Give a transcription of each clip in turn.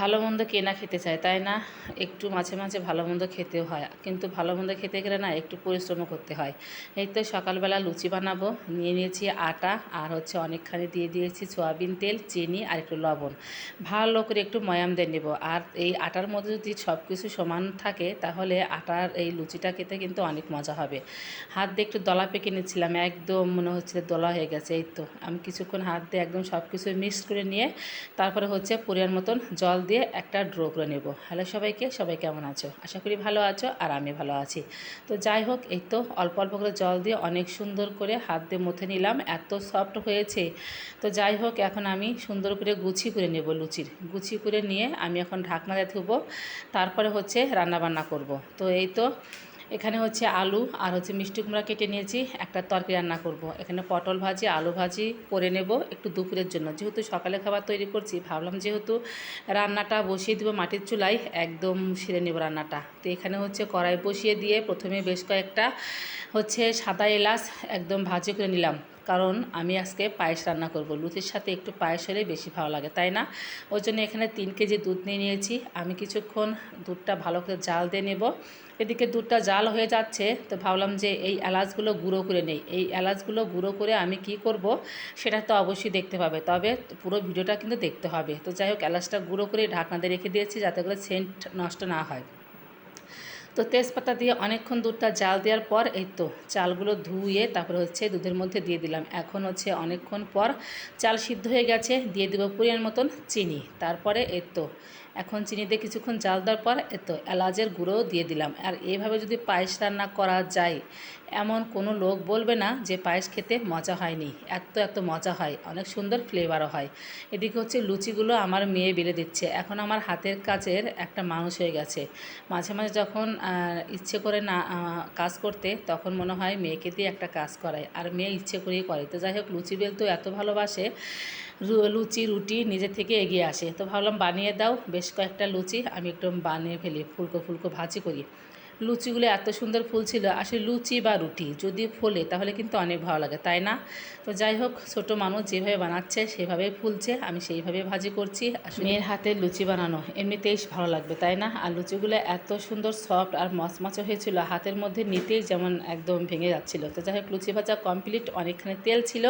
ভালো মন্দ কে না খেতে চায়, তাই না? একটু মাঝে মাঝে ভালো মন্দ খেতেও হয়, কিন্তু ভালো মন্দ খেতে গেলে না একটু পরিশ্রমও করতে হয়। এই তো সকালবেলা লুচি বানাবো, নিয়ে নিয়েছি আটা আর অনেকখানি দিয়ে দিয়েছি সয়াবিন তেল, চিনি আর একটু লবণ। ভালো করে একটু ময়াম দিয়ে নেব। আর এই আটার মধ্যে যদি সব কিছু সমান থাকে তাহলে আটার এই লুচিটা খেতে কিন্তু অনেক মজা হবে। হাত দিয়ে একটু দলা পেকে নিচ্ছিলাম, একদম মনে হচ্ছে দলা হয়ে গেছে। এই তো আমি কিছুক্ষণ হাত দিয়ে একদম সব কিছু মিক্স করে নিয়ে তারপরে পরিমাণ মতন জল দিয়ে একটা ড্রো করে নেব। হ্যালো সবাইকে, সবাই কেমন আছো? আশা করি ভালো আছো আর আমি ভালো আছি। তো যাই হোক, এই তো অল্প অল্প করে জল দিয়ে অনেক সুন্দর করে হাত দিয়ে মুথে নিলাম, এত সফট হয়েছে। তো যাই হোক, এখন আমি সুন্দর করে গুছি করে নেব লুচির। গুছি করে নিয়ে আমি এখন ঢাকনা দিয়ে ধুবো, তারপরে রান্নাবান্না করব। তো এই তো এখানে আলু আর মিষ্টি কুমড়া কেটে নিয়েছি, একটা তরকারি রান্না করব। এখানে পটল ভাজি, আলু ভাজি করে নেব একটু দুপুরের জন্য। যেহেতু সকালে খাবার তৈরি করছি, ভাবলাম যেহেতু রান্নাটা বসিয়ে দেবো মাটির চুলায়, একদম সেরে নেব রান্নাটা। তো এখানে কড়াই বসিয়ে দিয়ে প্রথমে বেশ কয়েকটা সাদা এলাচ একদম ভাজি করে নিলাম, কারণ আমি আজকে পায়েস রান্না করব। লুচির সাথে একটু পায়েস হলে বেশি ভালো লাগে, তাই না? ওই জন্য এখানে 3 কেজি দুধ নিয়ে নিয়েছি। আমি কিছুক্ষণ দুধটা ভালো করে জাল দিয়ে নেব। এদিকে দুধটা জাল হয়ে যাচ্ছে, তো ভাবলাম যে এই এলাচগুলো গুঁড়ো করে নেই। এই এলাচগুলো গুঁড়ো করে আমি কি করব সেটা তো অবশ্যই দেখতে পাবে, তবে পুরো ভিডিওটা কিন্তু দেখতে হবে। তো যাই হোক, এলাচটা গুঁড়ো করে ঢাকনা দিয়ে রেখে দিয়েছি যাতে করে সেন্ট নষ্ট না হয়। তো তেজপাতা দিয়ে অনেকক্ষণ দুধটা জাল দেওয়ার পর এই তো চালগুলো ধুয়ে তারপরে দুধের মধ্যে দিয়ে দিলাম। এখন অনেকক্ষণ পর চাল সিদ্ধ হয়ে গেছে, দিয়ে দেবো পরিমাণ মতন চিনি। তারপরে এই তো এখন চিনি দিয়ে কিছুক্ষণ জাল দেওয়ার পর এই তো এলাচের গুঁড়োও দিয়ে দিলাম। আর এইভাবে যদি পায়েস রান্না করা যায়, এমন কোনো লোক বলবে না যে পায়েস খেতে মজা হয়নি। এত এত মজা হয়, অনেক সুন্দর ফ্লেভারও হয়। এদিকে লুচিগুলো আমার মেয়ে বেলে দিচ্ছে। এখন আমার হাতের কাজের একটা মানুষ হয়ে গেছে। মাঝে মাঝে যখন ইচ্ছে করে না কাজ করতে, তখন মনে হয় মেয়েকে দিয়ে একটা কাজ করায়, আর মেয়ে ইচ্ছে করেই করে। তো যাই হোক, লুচি বেলতেও এত ভালোবাসে, লুচি রুটি নিজে থেকে এগিয়ে আসে। তো ভাবলাম বানিয়ে দাও বেশ কয়েকটা লুচি, আমি একটু বানিয়ে ফেলি, ফুলকো ফুলকো ভাজি করি। লুচিগুলো এত সুন্দর ফুলছিল। আসলে লুচি বা রুটি যদি ফোলে তাহলে কিন্তু অনেক ভালো লাগে, তাই না? তো যাই হোক, ছোটো মানুষ যেভাবে বানাচ্ছে সেভাবেই ফুলছে, আমি সেইভাবে ভাজি করছি। আসলে মেয়ের হাতে লুচি বানানো এমনিতেই ভালো লাগবে, তাই না? আর লুচিগুলো এত সুন্দর সফট আর মচমচে হয়েছিল, হাতের মধ্যে নিতেই যেমন একদম ভেঙে যাচ্ছিল। তো যাই হোক, লুচি ভাজা কমপ্লিট। অনেকখানি তেল ছিল,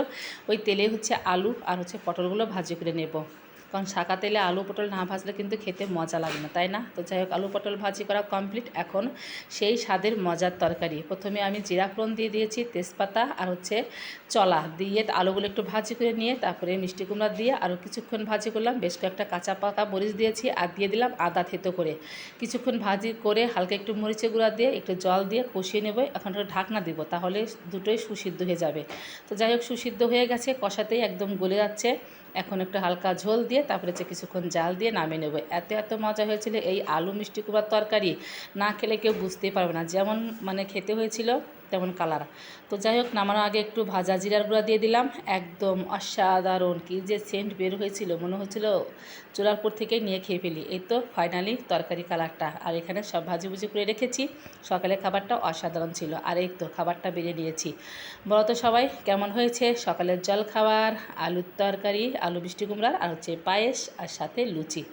ওই তেলে আলু আর পটলগুলো ভাজি করে নেব, কারণ শাকা তেলে আলু পটল না ভাজলে কিন্তু খেতে মজা লাগে না, তাই না? তো যাই হোক, আলু পটল ভাজি করা কমপ্লিট। এখন সেই স্বাদের মজার তরকারি। প্রথমে আমি জিরা ফোড়ন দিয়ে দিয়েছি, তেজপাতা আর চলা দিয়ে আলুগুলো একটু ভাজি করে নিয়ে তারপরে মিষ্টি কুমড়া দিয়ে আরও কিছুক্ষণ ভাজি করলাম। বেশ কয়েকটা কাঁচা পাকা মরিচ দিয়েছি আর দিয়ে দিলাম আদা থেতো করে। কিছুক্ষণ ভাজি করে হালকা একটু মরিচের গুঁড়া দিয়ে একটু জল দিয়ে কষিয়ে নেব। এখন একটু ঢাকনা দিব, তাহলে দুটোই সুসিদ্ধ হয়ে যাবে। তো যাই হোক, সুসিদ্ধ হয়ে গেছে, কষাতেই একদম গলে যাচ্ছে। এখন একটু হালকা ঝোল দিয়ে তারপরে কিছুক্ষণ জাল দিয়ে নামিয়ে নেব। এত এত মজা হয়েছিল এই আলু মিষ্টি কুমড়ার তরকারি, না খেলে কেউ বুঝতেই পারবে না, যেমন খেতে হয়েছিল তেমন কালার। তো যাই হোক, নামানোর আগে একটু ভাজা জিরার গুঁড়া দিয়ে দিলাম, একদম অসাধারণ কি যে সেন্ট বের হয়েছিল, মনে হচ্ছিল চুলার উপর থেকেই নিয়ে খেয়ে ফেলি। এই তো ফাইনালি তরকারি কালারটা। আর এখানে সব ভাজিভুজি করে রেখেছি, সকালে খাবারটা অসাধারণ ছিল। আর এই তো খাবারটা বেরিয়ে নিয়েছি। বলো তো সবাই কেমন হয়েছে সকালের জল খাবার? আলুর তরকারি, আলু মিষ্টি কুমড়ার, আর পায়েস, আর সাথে লুচি।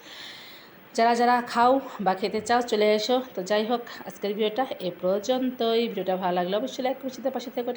যারা যারা খাও বা খেতে চাও চলে এসো। তো যাই হোক, আজকের ভিডিওটা এ পর্যন্তই। ভিডিওটা ভালো লাগলে অবশ্যই লাইক করে পাশে থেকে